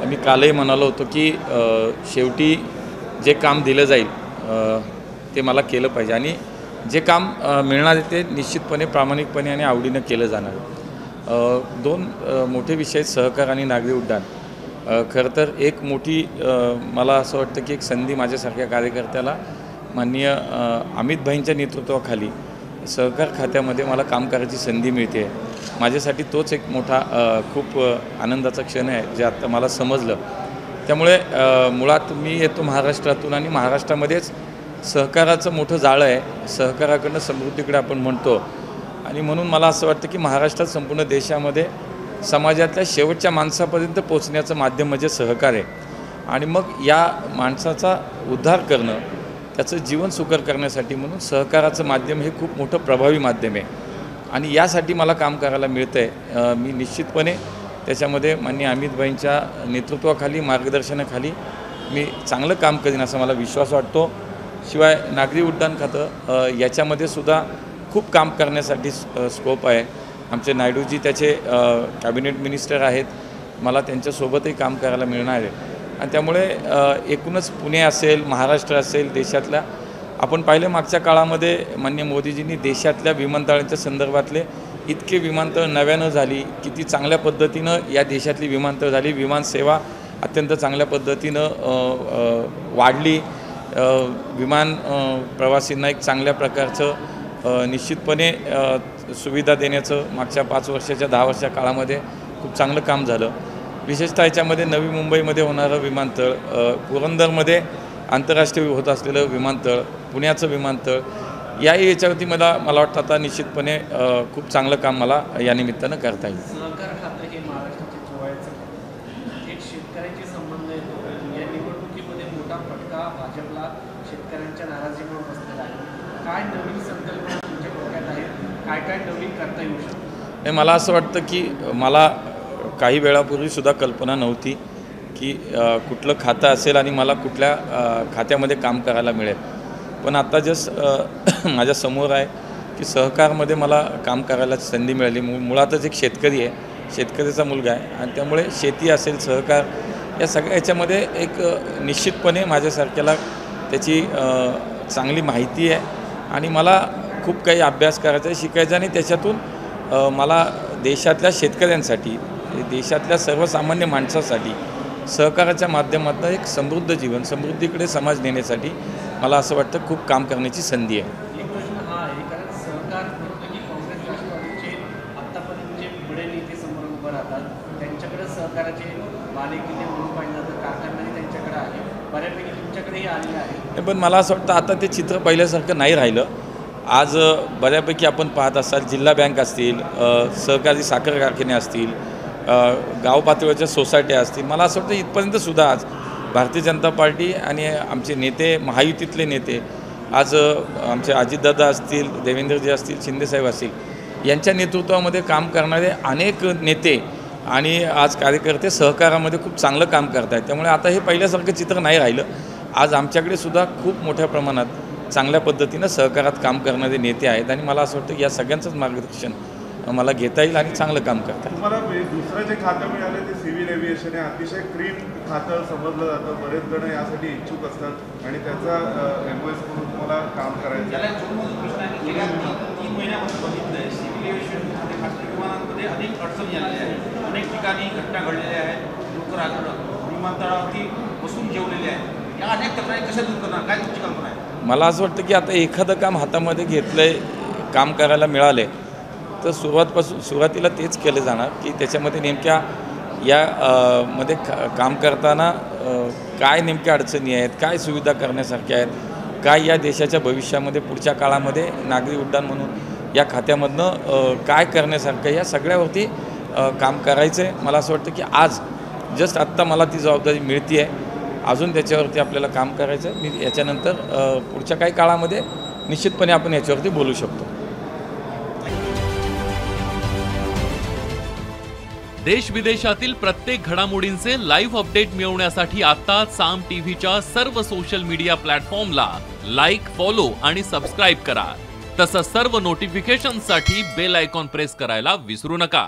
मी कालही म्हणालो होतो की शेवटी जे काम दिलं जाईल ते मला केलं पाहिजे आणि जे काम मिळणार आहे ते निश्चितपणे प्रामाणिकपणे आणि आवडीनं केलं जाणार। दोन मोठे विषय सहकार आणि नागरी उड्डाण। खरं तर एक मोठी मला असं वाटतं की एक संधी माझ्यासारख्या कार्यकर्त्याला माननीय अमित भाईंच्या नेतृत्वाखाली सहकार खात्यामध्ये मला काम करायची संधी मिळते। माझ्यासाठी तोच एक मोठा खूप आनंदाचा क्षण आहे जे आता मला समजलं। त्यामुळे मुळात मी येतो महाराष्ट्रातून आणि महाराष्ट्रामध्येच सहकाराचं मोठं जाळं आहे। सहकाराकडनं समृद्धीकडे आपण म्हणतो आणि म्हणून मला असं वाटतं की महाराष्ट्रात संपूर्ण देशामध्ये समाजातल्या शेवटच्या माणसापर्यंत पोहोचण्याचं माध्यम म्हणजे सहकार आहे आणि मग या माणसाचा उद्धार करणं त्याचं जीवन सुकर करण्यासाठी म्हणून सहकाराचं माध्यम हे खूप मोठं प्रभावी माध्यम आहे आणि यासाठी मला काम करायला मिळतं आहे। मी निश्चितपणे त्याच्यामध्ये माननीय अमित भाईंच्या नेतृत्वाखाली मार्गदर्शनाखाली मी चांगलं काम करीन असा मला विश्वास वाटतो। शिवाय नागरी उड्डाण खातं याच्यामध्ये सुद्धा खूप काम करण्यासाठी स्कोप आहे। आमचे नायडूजी त्याचे कॅबिनेट मिनिस्टर आहेत, मला त्यांच्यासोबतही काम करायला मिळणार आहे आणि त्यामुळे एकूणच पुणे असेल महाराष्ट्र असेल देशातल्या आपण पाहिलं मागच्या काळामध्ये माननीय मोदीजींनी देशातल्या विमानतळांच्या संदर्भातले इतके विमानतळ नव्यानं झाली, किती चांगल्या पद्धतीनं या देशातली विमानतळ झाली, विमानसेवा अत्यंत चांगल्या पद्धतीनं वाढली, विमान प्रवासींना एक चांगल्या प्रकारचं निश्चितपणे सुविधा देण्याचं मागच्या 5 वर्षाच्या 10 वर्षाच्या काळामध्ये खूप चांगलं काम झालं। विशेषतः याच्यामध्ये नवी मुंबईमध्ये होणारं विमानतळ, पुरंदरमध्ये आंतरराष्ट्रीय होत असलेलं विमानतळ, पुण्याचं विमानतळ याच्यावरती मला वाटतं आता निश्चितपणे खूप चांगलं काम मला या निमित्तानं करता येईल। सहकार खातं हे महाराष्ट्राचे जिव्हाळ्याचं खातं, एक शेतकऱ्यांशी संबंध येतो। या निवडणुकीमध्ये मोठा फटका भाजपला शेतकऱ्यांच्या नाराजीमुळे बसलेला आहे। काय नवीन संकल्पना तुमच्या डोक्यात आहेत, काय काय नवीन करता येऊ शकतं? मला असं वाटतं की मला काही वेळापूर्वीसुद्धा कल्पना नव्हती की कुठलं खातं असेल आणि मला कुठल्या खात्यामध्ये काम करायला मिळेल, पण आता जस्ट माझ्यासमोर आहे की सहकारमध्ये मला काम करायला संधी मिळाली। मुळातच एक शेतकरी आहे, शेतकऱ्याचा मुलगा आहे आणि त्यामुळे शेती असेल सहकार या सगळ्या याच्यामध्ये एक निश्चितपणे माझ्यासारख्याला त्याची चांगली माहिती आहे आणि मला खूप काही अभ्यास करायचा आहे, शिकायचा आणि त्याच्यातून मला देशातल्या शेतकऱ्यांसाठी देशातल्या सर्वसामान्य माणसासाठी सहकाराच्या माध्यमातून एक समृद्ध जीवन समृद्धीकडे समाज नेण्यासाठी मला असं वाटतं खूप काम करण्याची संधी आहे। एक प्रश्न हा आहे, कारण सहकार म्हणतो की काँग्रेस राष्ट्रवादीचे आत्तापर्यंत जे बडे नेते समोर उभं राहतात त्यांच्याकडे सहकाराचे बालेकिल्ले म्हणून पाहिजे तर कारखानदारी त्यांच्याकडे आहे, बऱ्यापैकी तुमच्याकडेही आलेले आहे, पण मला असं वाटतं आता ते चित्र पहिल्यासारखं नाही राहिलं। आज बऱ्यापैकी आपण पाहत असाल जिल्हा बँक असतील, सहकारी साखर कारखाने असतील, गाव पातळीवरच्या सोसायट्या असतील, मला असं वाटतं इथपर्यंतसुद्धा आज भारतीय जनता पार्टी आणि आमचे नेते महायुतीतले नेते आज आमचे अजितदादा असतील, देवेंद्रजी असतील, शिंदेसाहेब असतील यांच्या नेतृत्वामध्ये काम करणारे अनेक नेते आणि आज कार्यकर्ते सहकारामध्ये खूप चांगलं काम करत आहेत। त्यामुळे आता हे पहिल्यासारखं चित्र नाही राहिलं। आज आमच्याकडे सुद्धा खूप मोठ्या प्रमाणात चांगल्या पद्धतीनं सहकारात काम करणारे नेते आहेत आणि मला असं वाटतं की या सगळ्यांचंच मार्गदर्शन मला घेता येईल आणि चांगलं काम करता येईल। तुम्हाला दुसरं जे खातं मिळालं ते सिव्हिल एव्हिएशन आहे, अतिशय क्लीन खातं समजलं जातं, बरेच जण यासाठी इच्छुक असतात आणि त्याचा एमओएस करून तुम्हाला काम करायचं आहे। 3 महिन्यामध्ये बघितलं सिव्हिल एव्हिएशनमध्ये खासगी विमानांमध्ये अनेक अडचणी आलेल्या आहेत, अनेक ठिकाणी घटना घडलेल्या आहेत, लोक विमानतळावरती बसून जेवलेले आहेत, या अनेक तक्रारी कशा दूर करणार, काय तुमची कल्पना आहे? मला असं वाटतं की आता एखादं काम हातामध्ये घेतलं आहे, काम करायला मिळालं आहे तर सुरुवातीला तेच केलं जाणार की त्याच्यामध्ये नेमक्या या मध्ये काम करताना काय नेमक्या अडचणी आहेत, काय सुविधा करण्यासारख्या आहेत, काय या देशाच्या भविष्यामध्ये पुढच्या काळामध्ये नागरी उड्डाण म्हणून या खात्यामधनं काय करण्यासारखं या सगळ्यावरती काम करायचं आहे। मला असं वाटतं की आज जस्ट आत्ता मला ती जबाबदारी मिळते आहे, अजून त्याच्यावरती आपल्याला काम करायचं आहे। मी याच्यानंतर पुढच्या काही काळामध्ये निश्चितपणे आपण याच्यावरती बोलू शकतो। देश विदेशातील प्रत्येक घडामोडींचे लाईव्ह अपडेट मिळवण्यासाठी आता साम टीव्हीच्या सर्व सोशल मीडिया प्लॅटफॉर्मला लाईक, फॉलो आणि सबस्क्राईब करा। तसंच सर्व नोटिफिकेशनसाठी बेल आयकॉन प्रेस करायला विसरू नका।